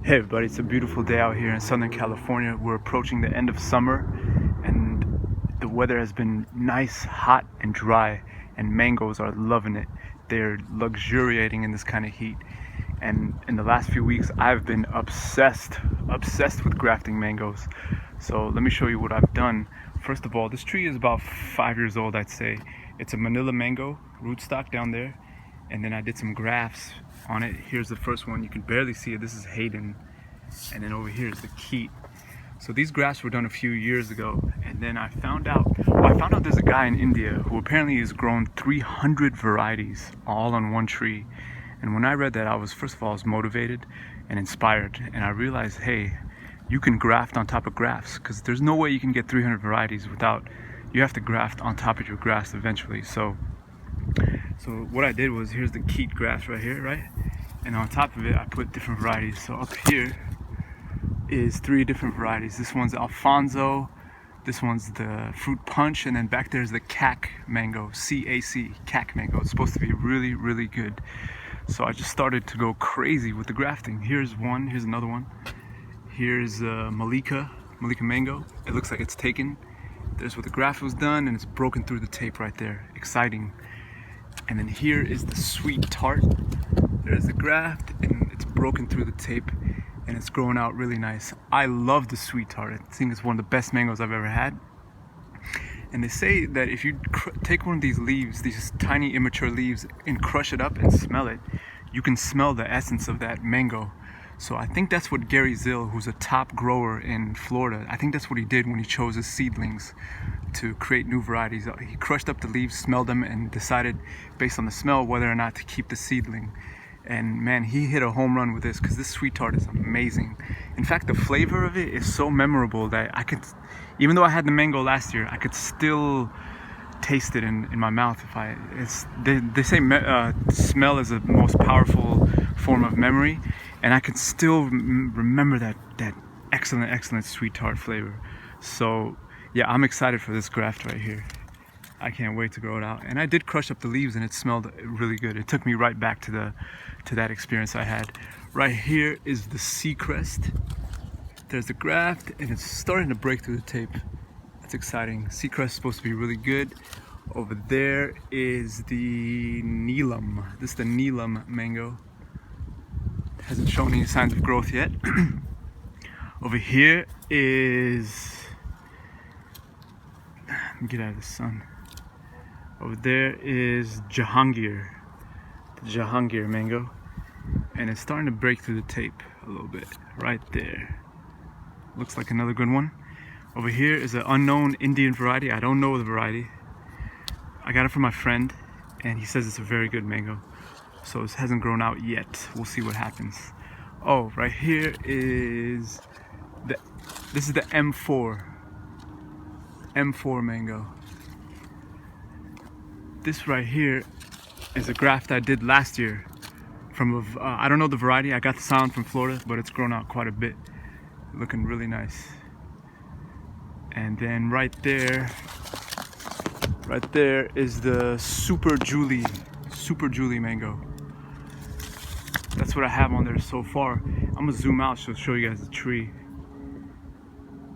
Hey everybody, it's a beautiful day out here in Southern California. We're approaching the end of summer and the weather has been nice, hot and dry, and mangoes are loving it. They're luxuriating in this kind of heat. And in the last few weeks I've been obsessed with grafting mangoes. So let me show you what I've done. First of all, this tree is about 5 years old, I'd say. It's a Manila mango rootstock down there, and then I did some grafts on it. Here's the first one. You can barely see it. This is Hayden, and then over here is the Keat. So these grafts were done a few years ago, and then I found out there's a guy in India who apparently has grown 300 varieties all on one tree. And when I read that, first of all, I was motivated and inspired, and I realized, hey, you can graft on top of grafts, because there's no way you can get 300 varieties without, you have to graft on top of your grafts eventually. So what I did was, here's the Keat graft right here, right? And on top of it, I put different varieties. So up here is 3 different varieties. This one's Alfonso, this one's the Fruit Punch, and then back there's the CAC mango, C-A-C, CAC mango. It's supposed to be really, really good. So I just started to go crazy with the grafting. Here's one, here's another one. Here's Malika mango. It looks like it's taken. There's where the graft was done, and it's broken through the tape right there. Exciting. And then here is the sweet tart. There's the graft, and it's broken through the tape, and it's growing out really nice. I love the sweet tart. I think it's one of the best mangoes I've ever had. And they say that if you take one of these leaves, these tiny immature leaves, and crush it up and smell it, you can smell the essence of that mango. So I think that's what Gary Zill, who's a top grower in Florida, I think that's what he did when he chose his seedlings to create new varieties. He crushed up the leaves, smelled them, and decided based on the smell whether or not to keep the seedling. And man, he hit a home run with this, because this sweet tart is amazing. In fact, the flavor of it is so memorable that I could, even though I had the mango last year, I could still taste it in my mouth. They say smell is the most powerful form of memory, and I can still remember that excellent sweet tart flavor. So yeah, I'm excited for this graft right here. I can't wait to grow it out. And I did crush up the leaves, and it smelled really good. It took me right back to that experience I had. Right here is the Seacrest. There's the graft, and it's starting to break through the tape. That's exciting. Seacrest is supposed to be really good. Over there is the Neelam. This is the Neelam mango. Hasn't shown any signs of growth yet. Over here is, let me get out of the sun. Over there is Jahangir, the Jahangir mango, and it's starting to break through the tape a little bit right there. Looks like another good one. Over here is an unknown Indian variety. I don't know the variety. I got it from my friend, and he says it's a very good mango. So it hasn't grown out yet. We'll see what happens. Oh, right here is this is the M4 mango. This right here is a graft I did last year from I don't know the variety. I got the sound from Florida, but it's grown out quite a bit. Looking really nice. And then right there is the Super Julie mango. That's what I have on there so far. I'm gonna zoom out to show you guys the tree.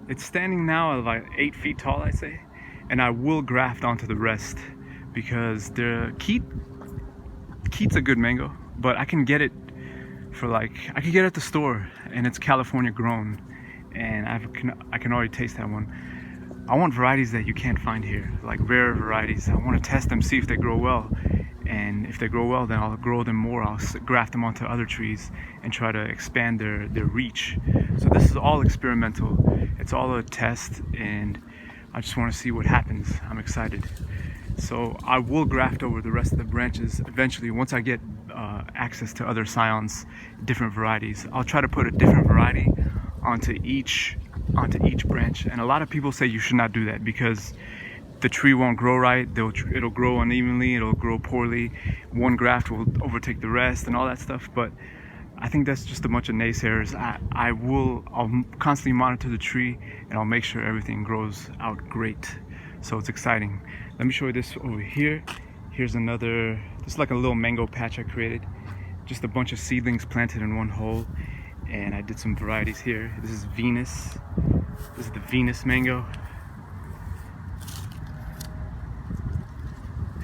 It's standing now at like 8 feet tall, I'd say, and I will graft onto the rest, because the Keat's a good mango, but I can get it for I can get it at the store, and it's California grown, and I can already taste that one. I want varieties that you can't find here, like rare varieties. I want to test them, see if they grow well, and if they grow well, then I'll grow them more. I'll graft them onto other trees and try to expand their reach. So this is all experimental. It's all a test, and I just want to see what happens. I'm excited. So I will graft over the rest of the branches eventually once I get access to other scions, different varieties. I'll try to put a different variety onto each branch, and a lot of people say you should not do that because the tree won't grow right. It'll grow unevenly, it'll grow poorly, one graft will overtake the rest and all that stuff. But I think that's just a bunch of naysayers. I'll constantly monitor the tree, and I'll make sure everything grows out great. So it's exciting. Let me show you this over here. Here's another, this is like a little mango patch I created. Just a bunch of seedlings planted in one hole. and I did some varieties here. This is Venus. This is the Venus mango.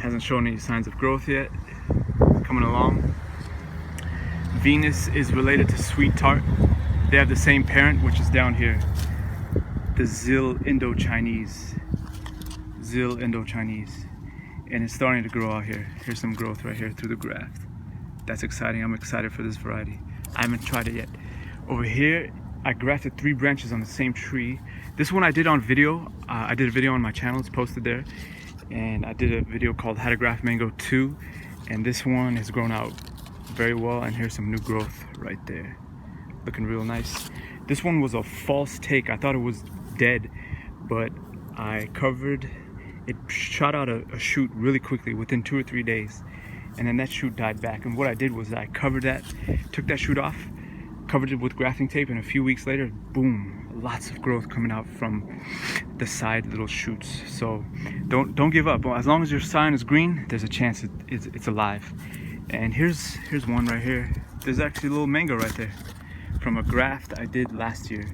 Hasn't shown any signs of growth yet. It's coming along. Venus is related to sweet tart. They have the same parent, which is down here, the Zil Indo-Chinese. Zil Indo-Chinese. And it's starting to grow out here. Here's some growth right here through the graft. That's exciting. I'm excited for this variety. I haven't tried it yet. Over here, I grafted 3 branches on the same tree. This one I did on video. I did a video on my channel. It's posted there. And I did a video called How to Graft Mango 2. And this one has grown out very well. And here's some new growth right there. Looking real nice. This one was a false take. I thought it was dead, but I covered it. Shot out a shoot really quickly within 2 or 3 days, and then that shoot died back. And what I did was I covered that, took that shoot off, covered it with grafting tape, and a few weeks later, boom, lots of growth coming out from the side little shoots. So don't give up. As long as your sign is green, there's a chance it's alive. And here's one right here. There's actually a little mango right there from a graft I did last year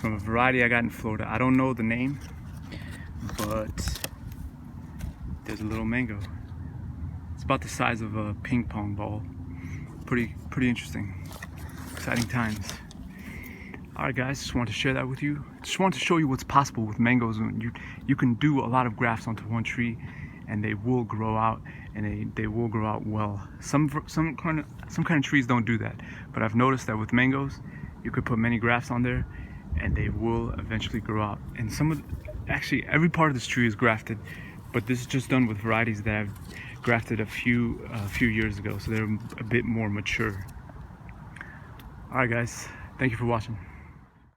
from a variety I got in Florida. I don't know the name, but there's a little mango. It's about the size of a ping pong ball. Pretty interesting. Exciting times. Alright guys, just wanted to share that with you. Just wanted to show you what's possible with mangoes. You can do a lot of grafts onto one tree and they will grow out, and they will grow out well. Some kind of trees don't do that, but I've noticed that with mangoes, you could put many grafts on there, and they will eventually grow out. And actually every part of this tree is grafted, but this is just done with varieties that I've grafted a few years ago, so they're a bit more mature. All right, guys, thank you for watching.